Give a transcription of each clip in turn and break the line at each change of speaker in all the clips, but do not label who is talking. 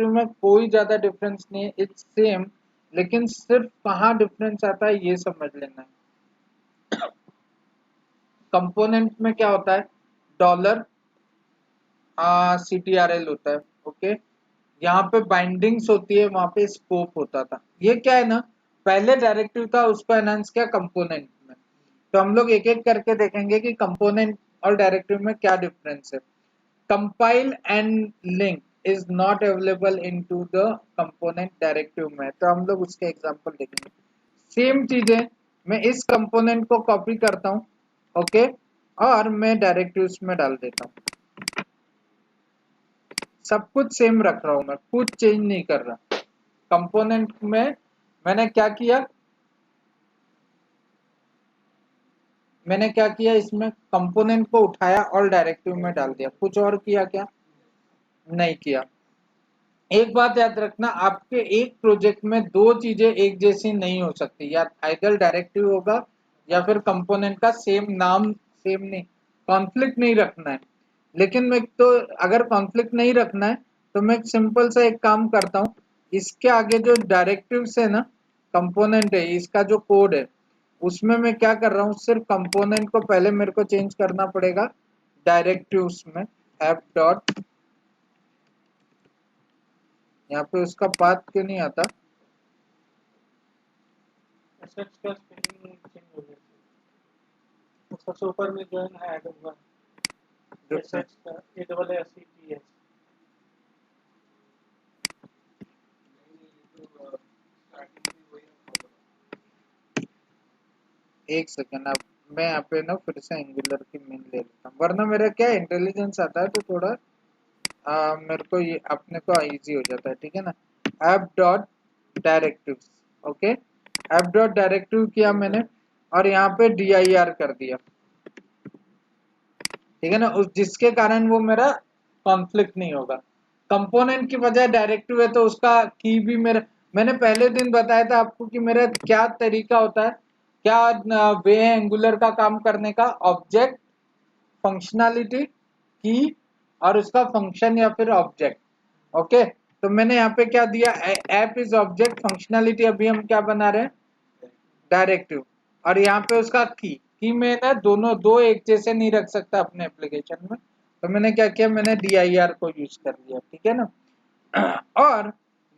में कोई ज्यादा डिफरेंस नहीं है, इट्स सेम, लेकिन सिर्फ कहाँ डिफरेंस आता है ये समझ लेना है। कंपोनेंट में क्या होता है, डॉलर CTRL होता है, ओके। यहाँ पे बाइंडिंग्स होती है, वहां पे स्कोप होता था। ये क्या है ना, पहले डायरेक्टिव था, उसको एनहांस किया कंपोनेंट में। तो हम लोग एक एक करके देखेंगे कि कंपोनेंट और डायरेक्टिव में क्या डिफरेंस है। Compile and link is not available into the component directive में, तो हम लोग उसके एग्जांपल देखेंगे। सेम चीजें मैं इस कंपोनेंट को कॉपी करता हूँ, ओके, और मैं डायरेक्टिव्स में डाल देता हूँ। सब कुछ सेम रख रहा हूं, मैं कुछ चेंज नहीं कर रहा। कंपोनेंट में मैंने क्या किया, इसमें कंपोनेंट को उठाया और डायरेक्टिव में डाल दिया। कुछ और किया क्या, नहीं किया। एक बात याद रखना, आपके एक प्रोजेक्ट में दो चीजें एक जैसी नहीं हो सकती, या आइदर डायरेक्टिव होगा या फिर कंपोनेंट का सेम नाम सेम नहीं, कॉन्फ्लिक्ट नहीं रखना है। लेकिन मैं तो अगर कॉन्फ्लिक्ट नहीं रखना है तो मैं सिंपल सा एक काम करता हूँ, इसके आगे जो डायरेक्टिव है ना, कंपोनेंट है, इसका जो कोड है उसमें मैं क्या कर रहा हूँ, सिर्फ कंपोनेंट को पहले मेरे को चेंज करना पड़ेगा डायरेक्टिव्स में। ऐप डॉट, यहाँ पे उसका पाथ क्यों नहीं आता,
एसेट्स का स्पेलिंग चेंज हो गया, वो सबसे ऊपर में जो है ना ऐड हुआ एसेट्स का ASSETS।
एक सेकेंड, अब मैं यहाँ पे ना फिर से एंगुलर की मीन ले लेता हूँ, वरना मेरा क्या इंटेलिजेंस आता है तो थोड़ा मेरे को ये अपने को इजी हो जाता है, ठीक है ना। App dot directive, okay, app dot directive किया मैंने, और यहाँ पे dir कर दिया, ठीक है ना, उस जिसके कारण वो मेरा कॉन्फ्लिक्ट नहीं होगा। कंपोनेंट की बजाय डायरेक्टिव है तो उसका की भी मेरा, मैंने पहले दिन बताया था आपको कि मेरा क्या तरीका होता है, क्या वे है एंगुलर का काम करने का, ऑब्जेक्ट, फंक्शनैलिटी, की, और उसका फंक्शन या फिर ऑब्जेक्ट, ओके। तो मैंने यहाँ पे क्या दिया, ऐप इज ऑब्जेक्ट, फंक्शनैलिटी अभी हम क्या बना रहे हैं, डायरेक्टिव, और यहाँ पे उसका की में ना दोनों दो एक जैसे नहीं रख सकता अपने एप्लीकेशन में, तो मैंने क्या किया, मैंने dir को यूज कर लिया, ठीक है ना। और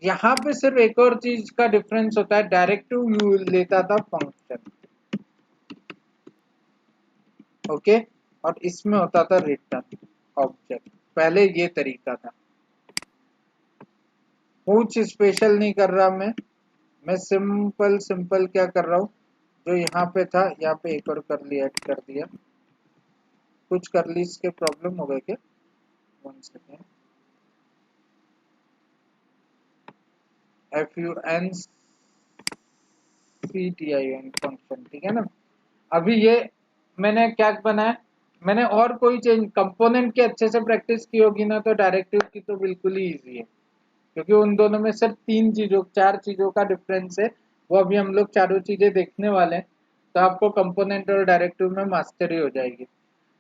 यहाँ पे सिर्फ एक और चीज का डिफरेंस होता है, डायरेक्टिव यू लेता था फंक्शन, ओके, और इसमें होता था रिटर्न ऑब्जेक्ट। पहले ये तरीका था, कुछ स्पेशल नहीं कर रहा मैं सिंपल सिंपल क्या कर रहा हूँ, जो यहाँ पे था यहाँ पे एक और कर लिया, ऐड कर दिया। कुछ कर ली, इसके प्रॉब्लम हो गए क्या, 1 सेकेंड, FUNCTION फंक्शन, ठीक है ना। अभी ये मैंने क्या बनाया, मैंने और कोई चेंज, कंपोनेंट की अच्छे से प्रैक्टिस की होगी ना तो डायरेक्टिव की तो बिल्कुल ही इजी है, क्योंकि उन दोनों में सिर्फ चार चीजों का डिफरेंस है। वो अभी हम लोग चारों चीजें देखने वाले हैं, तो आपको कंपोनेंट और डायरेक्टिव में मास्टरी हो जाएगी।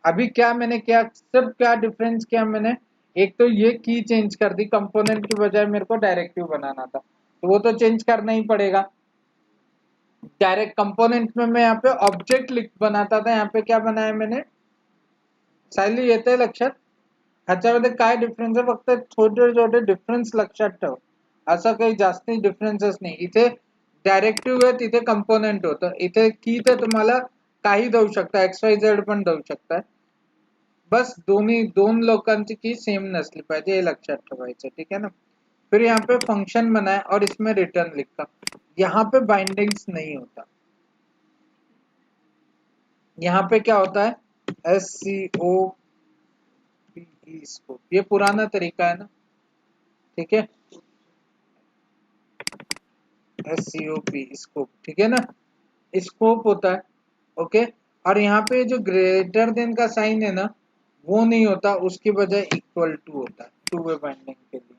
अभी क्या मैंने क्या, सिर्फ क्या डिफरेंस किया मैंने, एक तो ये की चेंज कर दी, कंपोनेंट की बजाय मेरे को डायरेक्टिव बनाना था तो वो तो चेंज करना ही पड़ेगा। डायरेक्ट कंपोनेंट में मैं यहाँ पे ऑब्जेक्ट लिख बनाता था, यहाँ पे क्या बनाया मैंने, सायली येते लक्षात, ह्याच्यामध्ये काय डिफरन्स आहे, फक्त छोटे छोटे डिफरन्स लक्षात ठेव, असं काही जास्ती डिफरन्सेस नाही। इथे डायरेक्टिव्ह आहे, तिथे कंपोनेंट होतं, इथे की तर तुम्हाला काही देऊ शकता, XYZ पण देऊ शकता, बस दोन लोकांची की सेम नसली पाहिजे हे लक्षात ठेवायचं, ठीक है ना। फिर यहाँ पे फंक्शन बनाया और इसमें रिटर्न लिखा, यहाँ पे बाइंडिंग्स नहीं होता, यहाँ पे क्या होता है, SCOPE स्कोप, ये पुराना तरीका है ना, ठीक है, SCOP स्कोप, ठीक है ना, स्कोप होता है, ओके। और यहाँ पे जो ग्रेटर देन का साइन है ना, वो नहीं होता, उसकी बजाय इक्वल टू होता है, टू वे बाइंडिंग के लिए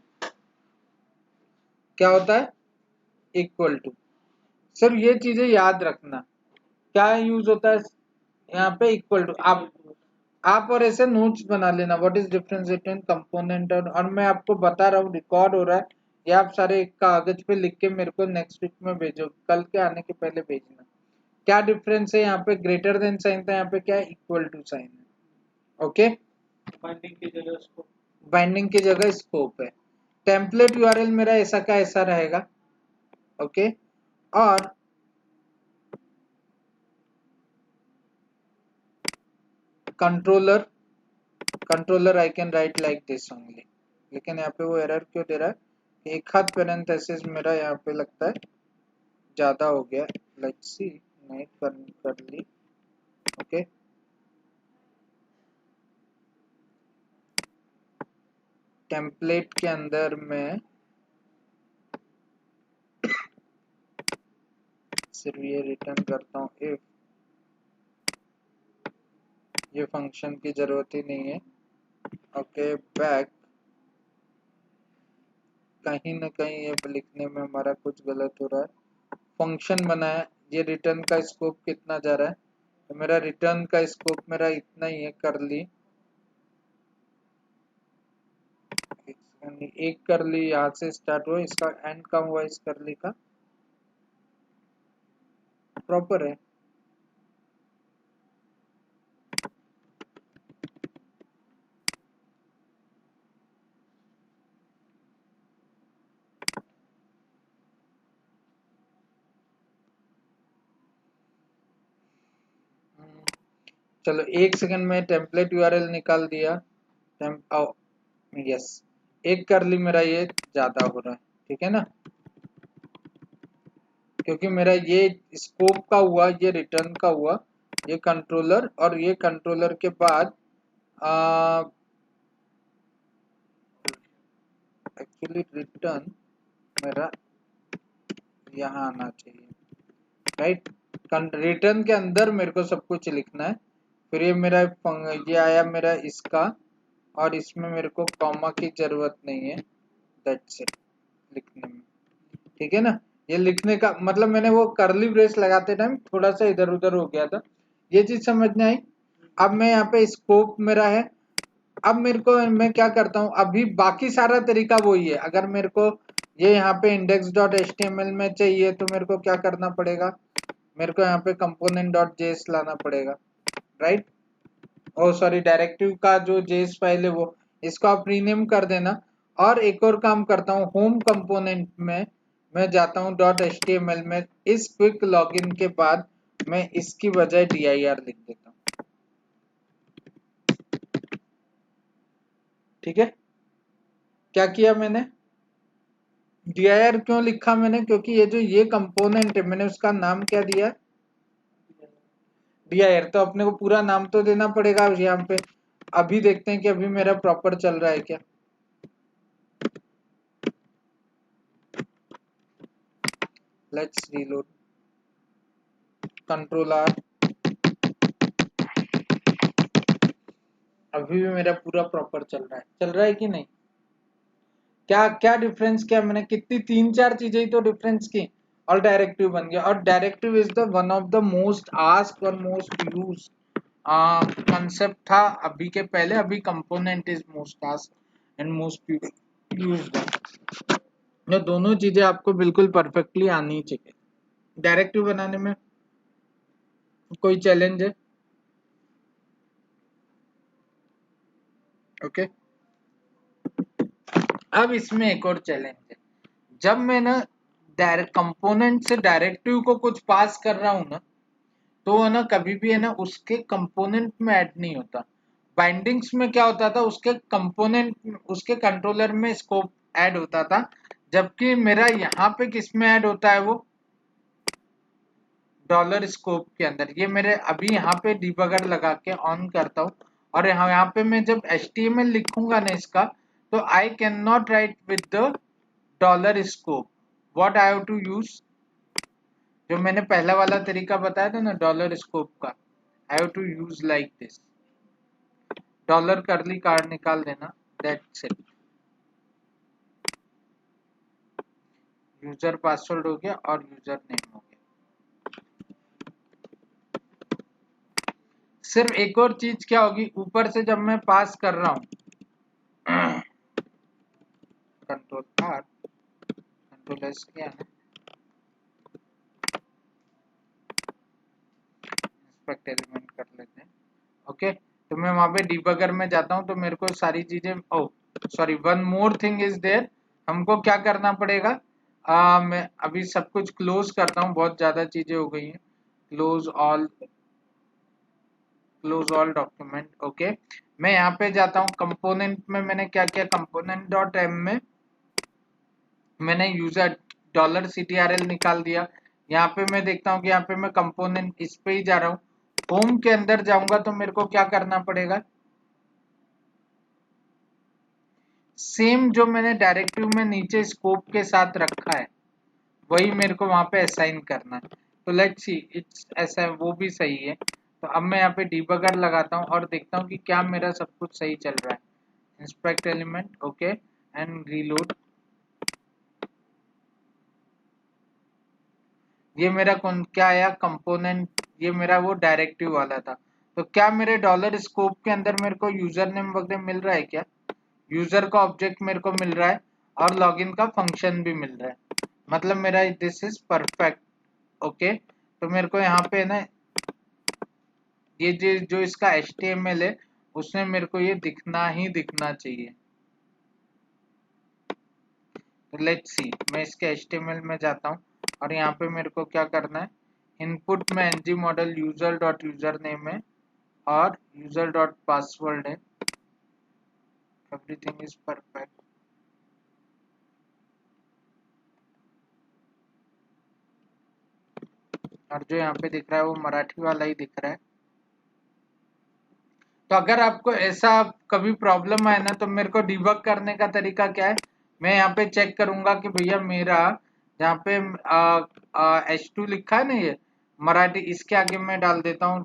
क्या होता है, इक्वल टू। सिर्फ ये चीजें याद रखना, क्या यूज होता है यहाँ पे, इक्वल टू। आप आप और ऐसे नोट्स बना लेना, what is difference between component और मैं आपको बता रहा हूँ, रिकॉर्ड हो रहा है, ये आप सारे एक कागज पे लिख के मेरे को नेक्स्ट वीक में भेजो, कल के आने के पहले भेजना। क्या डिफरेंस है यहाँ पे, ग्रेटर देन साइन था, यहाँ पे क्या है, इक्वल टू साइन है। ओके,
बाइंडिंग की जगह उसको
बाइंडिंग की जगह स्कोप है। टेम्पलेट यूआरएल मेरा ऐसा का ऐसा रहेगा। ओके, और controller I can write like this only, लेकिन यहाँ पे वो एरर क्यों दे रहा है, एक हाथ पेरेंथेसिस मेरा यहाँ पे लगता है ज्यादा हो गया। लेट्स सी, नहीं कर ली। ओके, टेम्पलेट के अंदर मैं सिर्फ ये रिटर्न करता हूँ इफ, ये फंक्शन की जरूरत ही नहीं है। ओके, बैक, कहीं ना कहीं ये लिखने में हमारा कुछ गलत हो रहा है। फंक्शन बनाया, ये रिटर्न का स्कोप कितना जा रहा है, तो मेरा रिटर्न का स्कोप मेरा इतना ही है, कर ली एक कर ली, यहाँ से स्टार्ट हुआ, इसका एंड कम हुआ इस कर ली का, प्रॉपर है। चलो एक सेकंड में टेम्पलेट यूआरएल निकाल दिया। यस, एक कर ली मेरा ये ज्यादा हो रहा है, ठीक है ना, क्योंकि मेरा ये स्कोप का हुआ, ये रिटर्न का हुआ, ये कंट्रोलर, और ये कंट्रोलर के बाद एक्चुअली रिटर्न मेरा यहाँ आना चाहिए, राइट। रिटर्न के अंदर मेरे को सब कुछ लिखना है। फिर ये मेरा ये आया मेरा इसका, और इसमें मेरे को कॉमा की जरूरत नहीं है, दैट्स इट लिखने में, ठीक है ना। ये लिखने का मतलब मैंने वो करली ब्रेस लगाते टाइम थोड़ा सा इधर उधर हो गया था, ये चीज समझ में आई। अब मैं यहाँ पे स्कोप मेरा है, अब मेरे को मैं क्या करता हूँ, अभी बाकी सारा तरीका वही है। अगर मेरे को ये यहाँ पे index.html में चाहिए तो मेरे को क्या करना पड़ेगा, मेरे को यहाँ पे component.js लाना पड़ेगा, राइट। ओ सॉरी, डायरेक्टिव का जो जेएस फाइल है वो, इसको आप रीनेम कर देना। और एक और काम करता हूँ, होम कंपोनेंट में मैं जाता हूँ .html में, इस क्विक लॉगिन के बाद मैं इसकी बजाय dir लिख देता हूँ, ठीक है। क्या किया मैंने, dir क्यों लिखा मैंने, क्योंकि ये जो ये कंपोनेंट है मैंने उसका नाम क्या दिया, dir। तो अपने को पूरा नाम तो देना पड़ेगा यहाँ पे। अभी देखते हैं कि अभी मेरा प्रॉपर चल रहा है क्या। लेट्स रीलोड, कंट्रोल आर, अभी भी मेरा पूरा प्रॉपर चल रहा है कि नहीं। क्या क्या डिफरेंस किया मैंने, कितनी तीन चार चीजें ही तो डिफरेंस की, और डायरेक्टिव बन गया। और directive is the one of the most ask और मोस्ट यूज कंसेप्ट था अभी के पहले, अभी component is most ask and most used. ये दोनों चीजें आपको बिल्कुल परफेक्टली आनी चाहिए। डायरेक्टिव बनाने में कोई चैलेंज है, ओके। अब इसमें एक और चैलेंज है, जब मैं ना डायरेक्ट कंपोनेंट से डायरेक्टिव को कुछ पास कर रहा हूं ना, तो है ना कभी भी है ना उसके कंपोनेंट में ऐड नहीं होता। बाइंडिंग्स में क्या होता था, उसके कंपोनेंट उसके कंट्रोलर में स्कोप ऐड होता था, जबकि मेरा यहाँ पे किस में ऐड होता है, वो डॉलर स्कोप के अंदर। ये मेरे अभी यहाँ पे डिबगर लगा के ऑन करता हूँ, और यहाँ पे मैं जब HTML लिखूंगा ना इसका, तो I can not write with the dollar scope, what I have to use, जो मैंने पहला वाला तरीका बताया था ना डॉलर स्कोप का, I have to use like this, dollar curly card निकाल देना, दैट्स इट। यूजर पासवर्ड हो गया और यूजर नेम हो गया। सिर्फ एक और चीज क्या होगी, ऊपर से जब मैं पास कर रहा हूँ कंट्रोल आर कंट्रोल एस किया ना, इंस्पेक्ट एलिमेंट कर लेते हैं। ओके, तो मैं वहां पे डिबगर में जाता हूँ तो मेरे को सारी चीजें, oh sorry, one more thing is there, हमको क्या करना पड़ेगा, मैं अभी सब कुछ क्लोज करता हूँ, बहुत ज्यादा चीजें हो गई हैं, क्लोज ऑल डॉक्यूमेंट। ओके, मैं यहाँ पे जाता हूँ कंपोनेंट में, मैंने क्या किया, कंपोनेंट डॉट एम में मैंने यूजर $ctrl निकाल दिया। यहाँ पे मैं देखता हूँ कि यहाँ पे मैं कंपोनेंट इस पे ही जा रहा हूँ, होम के अंदर जाऊंगा तो मेरे को क्या करना पड़ेगा, सेम जो मैंने डायरेक्टिव में नीचे स्कोप के साथ रखा है वही मेरे को वहां पे असाइन करना है। तो लेट्स सी इट्स ऐसा, वो भी सही है। तो अब मैं यहाँ पे डिबगर लगाता हूँ और देखता हूँ कि क्या मेरा सब कुछ सही चल रहा है। Inspect element, okay, and reload. ये मेरा कौन क्या आया, कंपोनेंट, ये मेरा वो डायरेक्टिव वाला था। तो क्या मेरे डॉलर स्कोप के अंदर मेरे को यूजर नेम वगैरह मिल रहा है, क्या यूजर का ऑब्जेक्ट मेरे को मिल रहा है और लॉगिन का फंक्शन भी मिल रहा है, मतलब मेरा दिस इज परफेक्ट। ओके, तो मेरे को यहाँ पे ना ये जो इसका HTML है उसमें मेरे को ये दिखना ही दिखना चाहिए। तो लेट्स सी, मैं इसके HTML में जाता हूँ और यहाँ पे मेरे को क्या करना है, इनपुट में ng model user dot user name है और यूजर डॉट पासवर्ड है, एवरीथिंग इज परफेक्ट। और जो यहाँ पे दिख रहा है वो मराठी वाला ही दिख रहा है। तो अगर आपको ऐसा कभी प्रॉब्लम आए ना तो मेरे को डिबग करने का तरीका क्या है, मैं यहाँ पे चेक करूंगा कि भैया मेरा जहाँ पे H2 लिखा है ना, ये मराठी, इसके आगे मैं डाल देता हूँ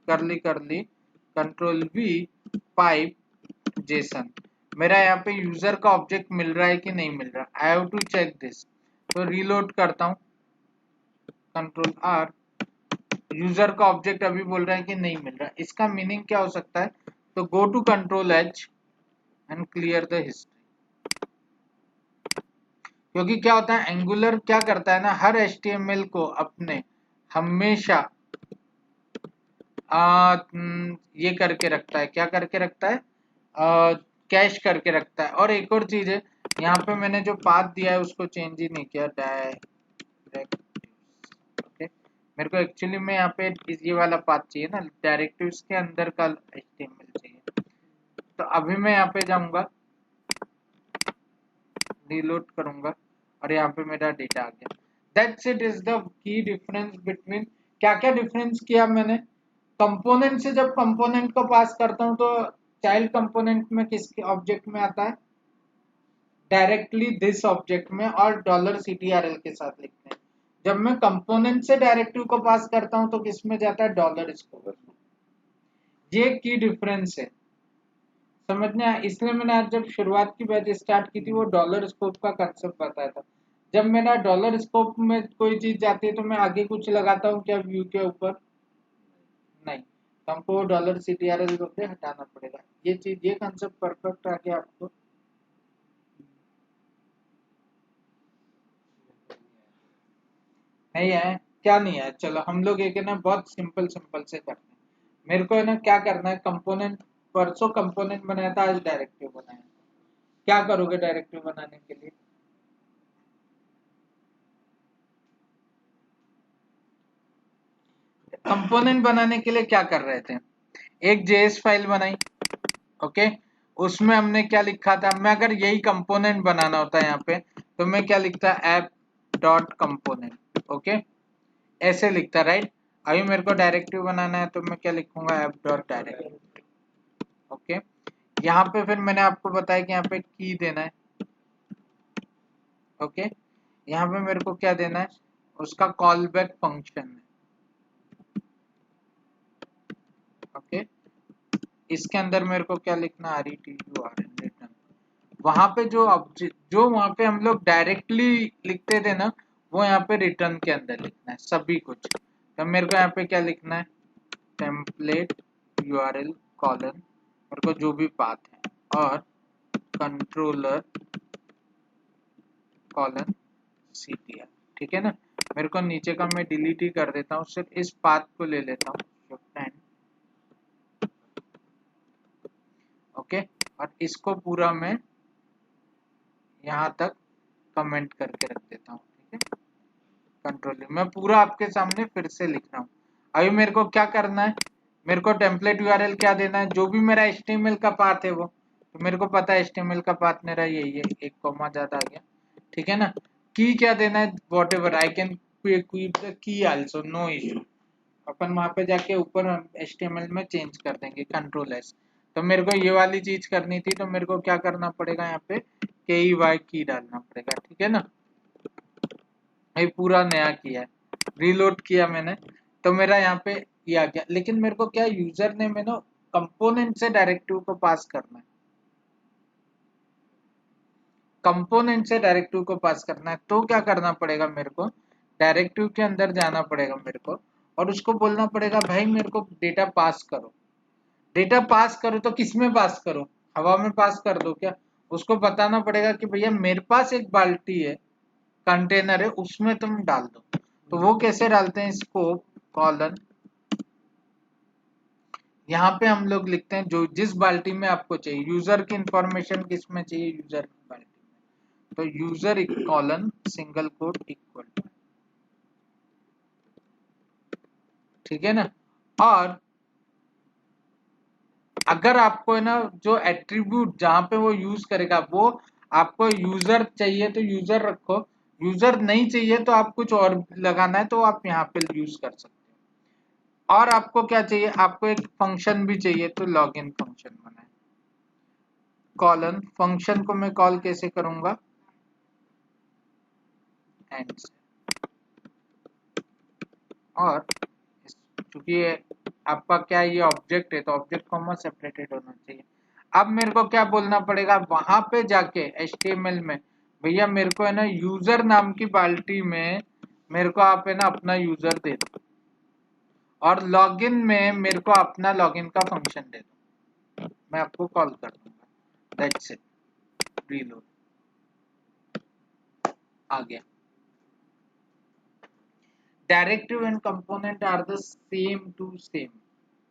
करली करली कंट्रोल V पाइप जेसन। मेरा यहाँ पे यूजर का ऑब्जेक्ट मिल रहा है कि नहीं मिल रहा, I have to check this. तो रीलोड करता हूँ कंट्रोल R, यूजर का ऑब्जेक्ट अभी बोल रहा है कि नहीं मिल रहा, इसका मीनिंग क्या हो सकता है, तो go to control H and clear the history. क्योंकि क्या होता है, एंगुलर क्या करता है ना, हर HTML को अपने हमेशा ये करके रखता है, क्या करके रखता है, कैश करके रखता है। और एक और चीज है, यहाँ पे मैंने जो पाथ दिया है उसको चेंज ही नहीं किया, ओके, मेरे को एक्चुअली में यहाँ पे ये वाला पाथ चाहिए ना, डायरेक्टिव्स के अंदर का HTML चाहिए। तो अभी मैं यहाँ पे जाऊंगा, रीलोड करूंगा और यहाँ पे मेरा डेटा आ गया। That's it, is the key difference between, क्या क्या डिफरेंस किया मैंने, कंपोनेंट से जब कंपोनेंट को पास करता हूँ तो चाइल्ड कंपोनेंट में किसके ऑब्जेक्ट में आता है, डायरेक्टली दिस ऑब्जेक्ट में और $ctrl के साथ लिखते हैं। जब मैं कंपोनेंट से डायरेक्टिव को पास करता हूँ तो किस में जाता है, डॉलर स्कोप में। ये की डिफरेंस है, समझने आया। इसलिए मैंने आज जब शुरुआत की बैच स्टार्ट की थी वो डॉलर स्कोप का कंसेप्ट बताया था। जब मेरा डॉलर स्कोप में कोई चीज जाती है तो मैं आगे कुछ लगाता हूँ क्या व्यू के ऊपर, नहीं, तो हमको $ctrl वगैरह हटाना पड़ेगा। ये चीज, ये कंसेप्ट परफेक्ट आ गया आपको, नहीं है क्या, नहीं है, चलो हम लोग एक है ना बहुत सिंपल सिंपल से करते हैं। मेरे को है ना क्या करना है, कंपोनेंट, परसों कंपोनेंट बनाया था, आज डायरेक्टिव बनाया। क्या करोगे डायरेक्टिव बनाने के लिए, कंपोनेंट बनाने के लिए क्या कर रहे थे, एक JS फाइल बनाई, ओके, उसमें हमने क्या लिखा था, मैं अगर यही कंपोनेंट बनाना होता है यहाँ पे तो मैं क्या लिखता, ऐप डॉट कंपोनेंट, ओके, ऐसे लिखता, राइट। अभी मेरे को डायरेक्टिव बनाना है तो मैं क्या लिखूंगा, ऐप डॉट डायरेक्टिव, ओके। यहाँ पे फिर मैंने आपको बताया कि यहाँ पे की देना है, ओके, यहाँ पे मेरे को क्या देना है, उसका कॉल बैक फंक्शन है, ओके। इसके अंदर मेरे को क्या लिखना, RETURN रिटर्न। वहां पे जो ऑब्जेक्ट, जो वहां पे हम लोग डायरेक्टली लिखते थे ना, वो यहाँ पे रिटर्न के अंदर लिखना है सभी कुछ। तो मेरे को यहाँ पे क्या लिखना है, टेम्पलेट URL कॉलन मेरे को जो भी पाथ है और कंट्रोलर कॉलन CTR, ठीक है ना। मेरे को नीचे का मैं डिलीट ही कर देता हूँ, सिर्फ इस पाथ को ले लेता हूँ Shift N, ओके। और इसको पूरा मैं यहाँ तक कमेंट करके रख देता हूँ, ठीक है। कंट्रोल मैं पूरा आपके सामने फिर से लिख रहा हूँ। अभी मेरे को क्या करना है, मेरे को टेम्पलेट URL क्या देना है, जो भी मेरा HTML का पाथ है वो, तो मेरे को पता है HTML का पाथ मेरा यही है, एक कॉमा ज्यादा आ गया, ठीक है ना। की क्या देना है, whatever I can keep the key also, no issue. अपन वहां पे जाके ऊपर HTML में चेंज कर देंगे, कंट्रोल एस। तो मेरे को ये वाली चीज करनी थी, तो मेरे को क्या करना पड़ेगा, यहाँ पे KEY की डालना पड़ेगा, ठीक है ना। ये पूरा नया किया है, रीलोड किया मैंने, तो मेरा यहाँ पे ये आ गया। लेकिन मेरे को क्या यूजर ने में ना कंपोनेंट से डायरेक्टिव को पास करना है, कंपोनेंट से डायरेक्टिव को पास करना है। तो क्या करना पड़ेगा, मेरे को डायरेक्टिव के अंदर जाना पड़ेगा मेरे को, और उसको बोलना पड़ेगा भाई मेरे को डेटा पास करो। डेटा पास करो तो किस में पास करो, हवा में पास कर दो क्या। उसको बताना पड़ेगा कि भैया मेरे पास एक बाल्टी है, कंटेनर है, उसमें तुम डाल दो। तो वो कैसे डालते हैं, स्कोप कॉलन, यहाँ पे हम लोग लिखते हैं जो जिस बाल्टी में आपको चाहिए, यूजर की इंफॉर्मेशन किस में चाहिए, यूजर की बाल्टी में, तो user colon single quote equal to, ठीक है ना। और अगर आपको है ना जो एट्रीब्यूट जहां पे वो यूज करेगा, वो आपको यूजर चाहिए तो यूजर रखो, यूजर नहीं चाहिए तो आप कुछ और लगाना है तो आप यहाँ पे यूज कर सकते हो। और आपको क्या चाहिए, आपको एक फंक्शन भी चाहिए, तो लॉगिन फंक्शन बनाए, कॉलन फंक्शन को मैं कॉल कैसे करूंगा, एंड से। और चूंकि आपका क्या ये ऑब्जेक्ट है, तो ऑब्जेक्ट कॉमा सेपरेटेड होना चाहिए। अब मेरे को क्या बोलना पड़ेगा, वहां पे जाके HTML में, भैया मेरे को है ना यूजर नाम की बाल्टी में मेरे को आप है ना अपना यूजर दे दो, और लॉगिन में मेरे को अपना लॉगिन का फंक्शन दे दो, मैं आपको कॉल कर दूंगा, दैट्स इट, रीलोड आ गया। Directive and component are the same to same,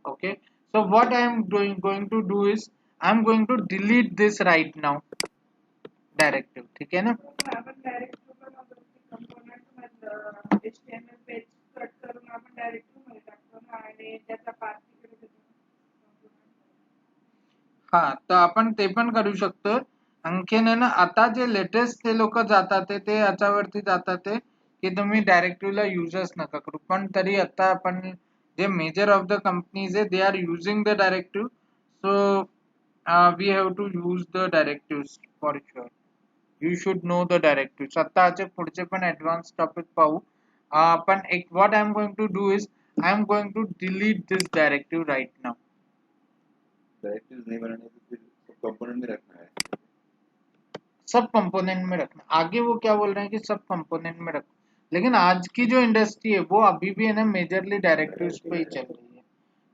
okay. So what I am going to do is I am going to delete this right now, directive, ठीक है ना।
आपण डायरेक्टिव्ह पण component मधलं HTML page cut करून आपण directive मध्ये टाकतो ना, आणि त्याचा पाथ तिकडे देतो.
हा, तर आपण ते पण करू शकतो। आणखीन आहे ना आता जे लेटेस्ट ते लोक जातात ते याच्यावरती जातात की तुम्ही डायरेक्टिव्हला युजच नका करू, पण तरी आता आपण जे मेजर ऑफ द कंपनीज आहे they are using the directive, so we have to use the directive for sure, you should know the directive. आताचे पुढचे पण ऍडव्हान्स टॉपिक पाहू आपण। एक what I am going to do is I am going to delete this directive right now.
Directive नहीं बनाने तो फिर कंपोनेंट में रखना है,
सब कंपोनेंट में रखना, आगे वो क्या बोल रहे हैं कि सब कंपोनेंट में रखो, लेकिन आज की जो इंडस्ट्री है वो अभी भी है ना मेजरली डायरेक्टिव्स पे ही चल रही है,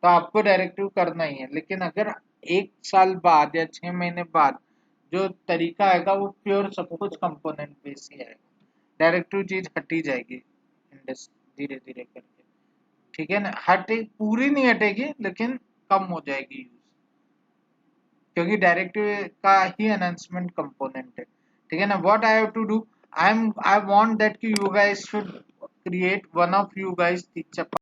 तो आपको डायरेक्टिव करना ही है। लेकिन अगर 1 साल बाद या 6 महीने बाद जो तरीका आएगा वो प्योर सब कुछ कंपोनेंट बेस ही आएगा, डायरेक्टिव चीज हटी जाएगी इंडस्ट्री धीरे धीरे करके, ठीक है ना। हटे पूरी नहीं हटेगी लेकिन कम हो जाएगी यूज, क्योंकि डायरेक्टिव का ही एनहांसमेंट कंपोनेंट है, ठीक है ना। What I have to do, I want that कि you guys should create one of you guys teacher